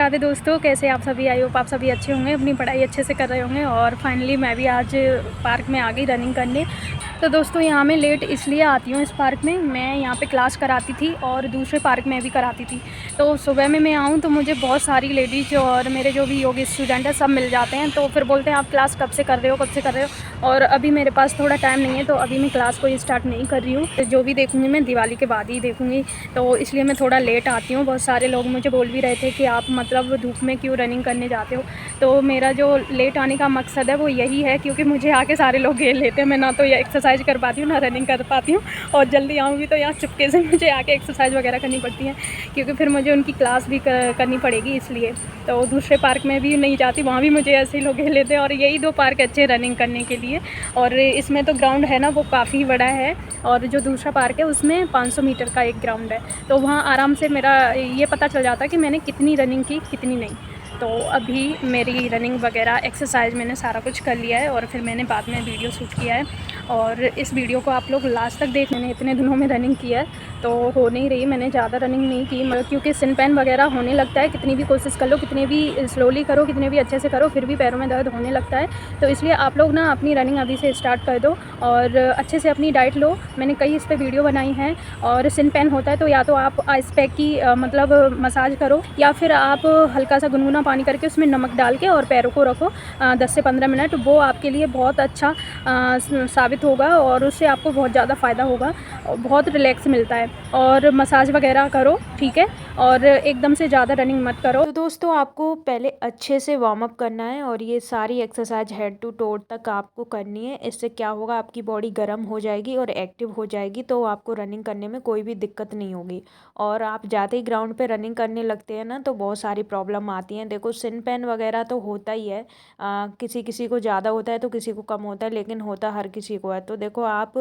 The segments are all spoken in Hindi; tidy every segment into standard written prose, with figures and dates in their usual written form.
राधे दोस्तों, कैसे आप सभी? आई होप आप सभी अच्छे होंगे, अपनी पढ़ाई अच्छे से कर रहे होंगे। और फाइनली मैं भी आज पार्क में आ गई रनिंग करने। तो दोस्तों यहाँ मैं लेट इसलिए आती हूँ इस पार्क में, मैं यहाँ पे क्लास कराती थी और दूसरे पार्क में भी कराती थी। तो सुबह में मैं आऊँ तो मुझे बहुत सारी लेडीज़ और मेरे जो भी योग स्टूडेंट हैं सब मिल जाते हैं। तो फिर बोलते हैं आप क्लास कब से कर रहे हो, कब से कर रहे हो। और अभी मेरे पास थोड़ा टाइम नहीं है, तो अभी मैं क्लास को स्टार्ट नहीं कर रही हूँ। तो जो भी देखूँगी मैं दिवाली के बाद ही देखूँगी, तो इसलिए मैं थोड़ा लेट आती हूँ। बहुत सारे लोग मुझे बोल भी रहे थे कि आप मतलब धूप में क्यों रनिंग करने जाते हो। तो मेरा जो लेट आने का मकसद है वो यही है, क्योंकि मुझे आके सारे लोग घेर लेते हैं। मैं ना तो ये एक्सरसाइज कर पाती हूँ, ना रनिंग कर पाती हूँ। और जल्दी आऊँगी तो यहाँ चुपके से मुझे आके एक्सरसाइज वगैरह करनी पड़ती है, क्योंकि फिर मुझे उनकी क्लास भी करनी पड़ेगी इसलिए। तो दूसरे पार्क में भी नहीं जाती, वहाँ भी मुझे ऐसे ही लोग घेर लेते हैं। और यही दो पार्क अच्छे रनिंग करने के लिए। और इसमें तो ग्राउंड है ना, वो काफ़ी बड़ा है। और जो दूसरा पार्क है उसमें 500 मीटर का एक ग्राउंड है। तो वहाँ आराम से मेरा ये पता चल जाता है कि मैंने कितनी रनिंग की, कितनी नहीं। तो अभी मेरी रनिंग वगैरह एक्सरसाइज मैंने सारा कुछ कर लिया है, और फिर मैंने बाद में वीडियो शूट किया है। और इस वीडियो को आप लोग लास्ट तक देख। मैंने इतने दिनों में रनिंग किया है तो हो नहीं रही, मैंने ज़्यादा रनिंग नहीं की, मगर क्योंकि सिन पेन वगैरह होने लगता है। कितनी भी कोशिश कर लो, कितने भी स्लोली करो, कितने भी अच्छे से करो, फिर भी पैरों में दर्द होने लगता है। तो इसलिए आप लोग ना अपनी रनिंग अभी से स्टार्ट कर दो और अच्छे से अपनी डाइट लो। मैंने कई इस पर वीडियो बनाई हैं। और सिन पेन होता है तो या तो आप आइस पैक की मतलब मसाज करो, या फिर आप हल्का सा गुनगुना पानी करके उसमें नमक डाल के और पैरों को रखो 10 से 15 मिनट। वो आपके लिए बहुत अच्छा साबित होगा और उससे आपको बहुत ज़्यादा फ़ायदा होगा, बहुत रिलैक्स मिलता है। और मसाज वगैरह करो, ठीक है, और एकदम से ज़्यादा रनिंग मत करो। तो दोस्तों आपको पहले अच्छे से वार्म अप करना है और ये सारी एक्सरसाइज हेड टू टो तक आपको करनी है। इससे क्या होगा, आपकी बॉडी गर्म हो जाएगी और एक्टिव हो जाएगी, तो आपको रनिंग करने में कोई भी दिक्कत नहीं होगी। और आप जाते ही ग्राउंड पे रनिंग करने लगते हैं ना, तो बहुत सारी प्रॉब्लम आती हैं। देखो सिन पेन वगैरह तो होता ही है, किसी किसी को ज़्यादा होता है तो किसी को कम होता है, लेकिन होता हर किसी को है। तो देखो आप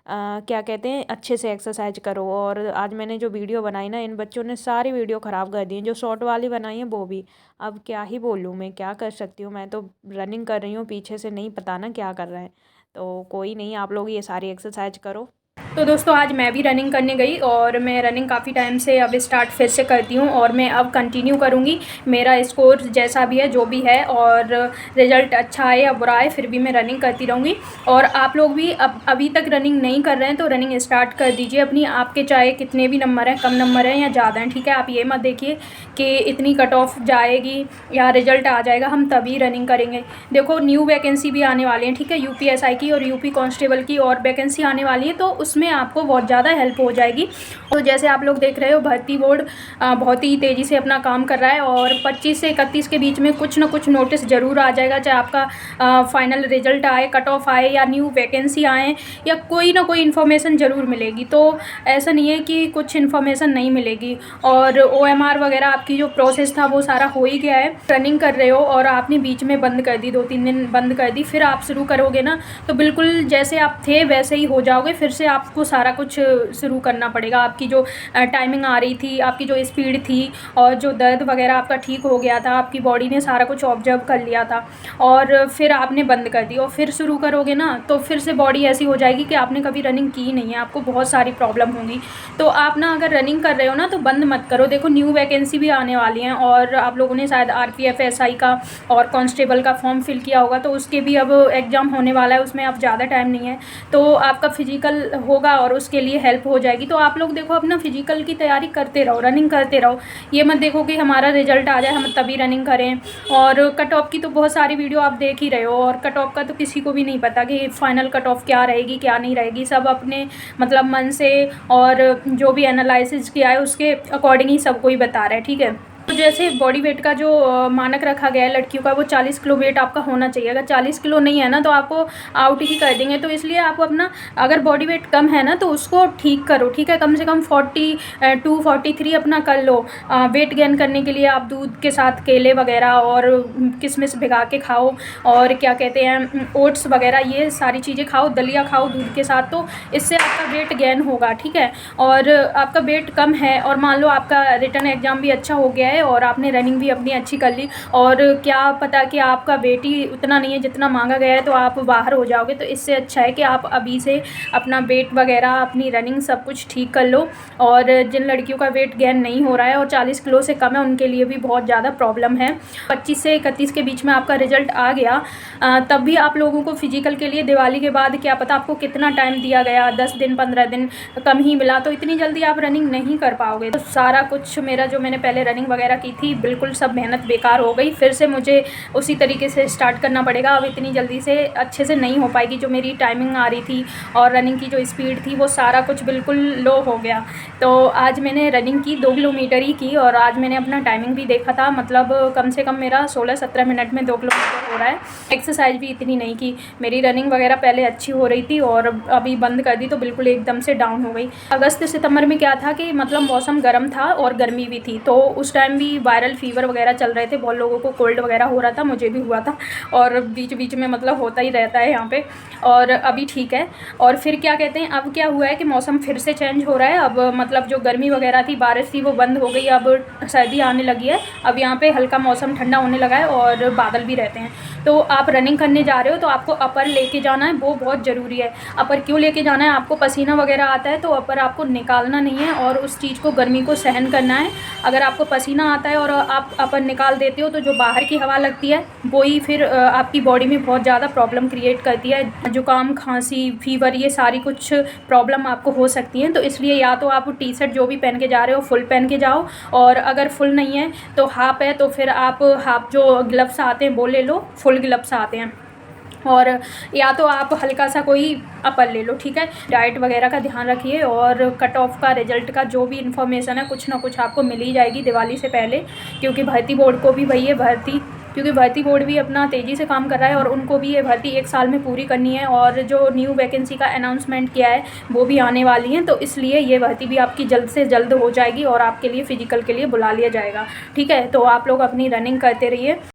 क्या कहते हैं, अच्छे से एक्सरसाइज करो। और आज मैंने जो वीडियो बनाई ना, इन बच्चों ने सारी वीडियो ख़राब कर दी है, जो शॉर्ट वाली बनाई है वो भी। अब क्या ही बोलूँ, मैं क्या कर सकती हूँ, मैं तो रनिंग कर रही हूँ, पीछे से नहीं पता ना क्या कर रहे हैं। तो कोई नहीं, आप लोग ये सारी एक्सरसाइज करो। तो दोस्तों आज मैं भी रनिंग करने गई, और मैं रनिंग काफ़ी टाइम से अब स्टार्ट फिर से करती हूँ, और मैं अब कंटिन्यू करूँगी। मेरा स्कोर जैसा भी है, जो भी है, और रिज़ल्ट अच्छा आए या बुरा आए, फिर भी मैं रनिंग करती रहूँगी। और आप लोग भी अब अभी तक रनिंग नहीं कर रहे हैं तो रनिंग स्टार्ट कर दीजिए अपनी। आपके चाहे कितने भी नंबर हैं, कम नंबर हैं या ज़्यादा हैं, ठीक है। आप ये मत देखिए कि इतनी कट ऑफ जाएगी या रिज़ल्ट आ जाएगा हम तभी रनिंग करेंगे। देखो न्यू वैकेंसी भी आने वाली है, ठीक है, यूपीएसआई की और यूपी कांस्टेबल की और वैकेंसी आने वाली है, तो उसमें आपको बहुत ज़्यादा हेल्प हो जाएगी। तो जैसे आप लोग देख रहे हो, भर्ती बोर्ड बहुत ही तेज़ी से अपना काम कर रहा है, और 25 से 31 के बीच में कुछ ना कुछ नोटिस ज़रूर आ जाएगा, चाहे आपका फाइनल रिजल्ट आए, कट ऑफ आए, या न्यू वैकेंसी आए, या कोई ना कोई इन्फॉर्मेशन ज़रूर मिलेगी। तो ऐसा नहीं है कि कुछ इन्फॉर्मेशन नहीं मिलेगी। और OMR वगैरह आपकी जो प्रोसेस था वो सारा हो ही गया है। रनिंग कर रहे हो और आपने बीच में बंद कर दी, 2-3 दिन बंद कर दी, फिर आप शुरू करोगे ना तो बिल्कुल जैसे आप थे वैसे ही हो जाओगे। फिर से आपको सारा कुछ शुरू करना पड़ेगा। आपकी जो टाइमिंग आ रही थी, आपकी जो स्पीड थी, और जो दर्द वगैरह आपका ठीक हो गया था, आपकी बॉडी ने सारा कुछ ऑब्जर्व कर लिया था, और फिर आपने बंद कर दी और फिर शुरू करोगे ना तो फिर से बॉडी ऐसी हो जाएगी कि आपने कभी रनिंग की नहीं है, आपको बहुत सारी प्रॉब्लम होंगी। तो आप ना अगर रनिंग कर रहे हो ना तो बंद मत करो। देखो न्यू वैकेंसी भी आने वाली हैं, और आप लोगों ने शायद RPF SI का और कांस्टेबल का फॉर्म फिल किया होगा, तो उसके भी अब एग्ज़ाम होने वाला है। उसमें अब ज़्यादा टाइम नहीं है, तो आपका फिजिकल होगा और उसके लिए हेल्प हो जाएगी। तो आप लोग देखो अपना फिजिकल की तैयारी करते रहो, रनिंग करते रहो। ये मत देखो कि हमारा रिजल्ट आ जाए हम तभी रनिंग करें। और कट ऑफ की तो बहुत सारी वीडियो आप देख ही रहे हो, और कट ऑफ का तो किसी को भी नहीं पता कि फाइनल कट ऑफ क्या रहेगी क्या नहीं रहेगी। सब अपने मतलब मन से और जो भी एनालिसिस किया है उसके अकॉर्डिंग ही सब कोई बता रहा है, ठीक है। तो जैसे बॉडी वेट का जो मानक रखा गया है लड़कियों का, वो 40 किलो वेट आपका होना चाहिए। अगर 40 किलो नहीं है ना तो आपको आउट ही कर देंगे। तो इसलिए आप अपना अगर बॉडी वेट कम है ना तो उसको ठीक करो, ठीक है। कम से कम 42-43 अपना कर लो। वेट गेन करने के लिए आप दूध के साथ केले वगैरह और किशमिश भिगा के खाओ, और क्या कहते हैं ओट्स वगैरह, ये सारी चीज़ें खाओ, दलिया खाओ दूध के साथ। तो इससे आपका वेट गेन होगा, ठीक है। और आपका वेट कम है और मान लो आपका रिटन एग्ज़ाम भी अच्छा हो गया है और आपने रनिंग भी अपनी अच्छी कर ली और क्या पता कि आपका वेट ही उतना नहीं है जितना मांगा गया है, तो आप बाहर हो जाओगे। तो इससे अच्छा है कि आप अभी से अपना वेट वगैरह, अपनी रनिंग सब कुछ ठीक कर लो। और जिन लड़कियों का वेट गेन नहीं हो रहा है और 40 किलो से कम है, उनके लिए भी बहुत ज़्यादा प्रॉब्लम है। 25 से 31 के बीच में आपका रिजल्ट आ गया, तब भी आप लोगों को फिजिकल के लिए दिवाली के बाद क्या पता आपको कितना टाइम दिया गया, 10 दिन 15 दिन कम ही मिला, तो इतनी जल्दी आप रनिंग नहीं कर पाओगे। तो सारा कुछ मेरा जो मैंने पहले रनिंग वगैरह की थी, बिल्कुल सब मेहनत बेकार हो गई। फिर से मुझे उसी तरीके से स्टार्ट करना पड़ेगा। अब इतनी जल्दी से अच्छे से नहीं हो पाएगी। जो मेरी टाइमिंग आ रही थी और रनिंग की जो स्पीड थी, वो सारा कुछ बिल्कुल लो हो गया। तो आज मैंने रनिंग की 2 किलोमीटर ही की और आज मैंने अपना टाइमिंग भी देखा था, मतलब कम से कम मेरा 16-17 मिनट में 2 किलोमीटर हो रहा है। एक्सरसाइज भी इतनी नहीं की। मेरी रनिंग वगैरह पहले अच्छी हो रही थी और अभी बंद कर दी तो बिल्कुल एकदम से डाउन हो गई। अगस्त सितंबर में क्या था कि मतलब मौसम गर्म था और गर्मी भी थी, तो उस टाइम भी वायरल फीवर वगैरह चल रहे थे, बहुत लोगों को कोल्ड वगैरह हो रहा था, मुझे भी हुआ था और बीच बीच में मतलब होता ही रहता है यहाँ पे। और अभी ठीक है। और फिर क्या कहते हैं, अब क्या हुआ है कि मौसम फिर से चेंज हो रहा है। अब मतलब जो गर्मी वगैरह थी, बारिश थी, वो बंद हो गई, अब सर्दी आने लगी है। अब यहाँ पे हल्का मौसम ठंडा होने लगा है और बादल भी रहते हैं। तो आप रनिंग करने जा रहे हो तो आपको अपर लेके जाना है, वो बहुत ज़रूरी है। अपर क्यों लेके जाना है, आपको पसीना वगैरह आता है तो अपर आपको निकालना नहीं है और उस चीज़ को, गर्मी को सहन करना है। अगर आपको पसीना आता है और आप अपर निकाल देते हो तो जो बाहर की हवा लगती है वही फिर आपकी बॉडी में बहुत ज़्यादा प्रॉब्लम क्रिएट करती है। जुकाम, खांसी, फीवर, ये सारी कुछ प्रॉब्लम आपको हो सकती हैं। तो इसलिए या तो आप टी शर्ट जो भी पहन के जा रहे हो फुल पहन के जाओ, और अगर फुल नहीं है तो हाफ है, तो फिर आप हाफ जो ग्लव्स आते हैं वो ले लो, फुल ग्लव्स आते हैं। और या तो आप हल्का सा कोई अपर ले लो, ठीक है। डाइट वगैरह का ध्यान रखिए और कट ऑफ का, रिजल्ट का जो भी इन्फॉर्मेशन है, कुछ ना कुछ आपको मिल ही जाएगी दिवाली से पहले, क्योंकि भर्ती बोर्ड को भी वही है, भर्ती बोर्ड भी अपना तेज़ी से काम कर रहा है और उनको भी ये भर्ती 1 साल में पूरी करनी है। और जो न्यू वैकेंसी का अनाउंसमेंट किया है वो भी आने वाली हैं, तो इसलिए ये भर्ती भी आपकी जल्द से जल्द हो जाएगी और आपके लिए फ़िज़िकल के लिए बुला लिया जाएगा, ठीक है। तो आप लोग अपनी रनिंग करते रहिए।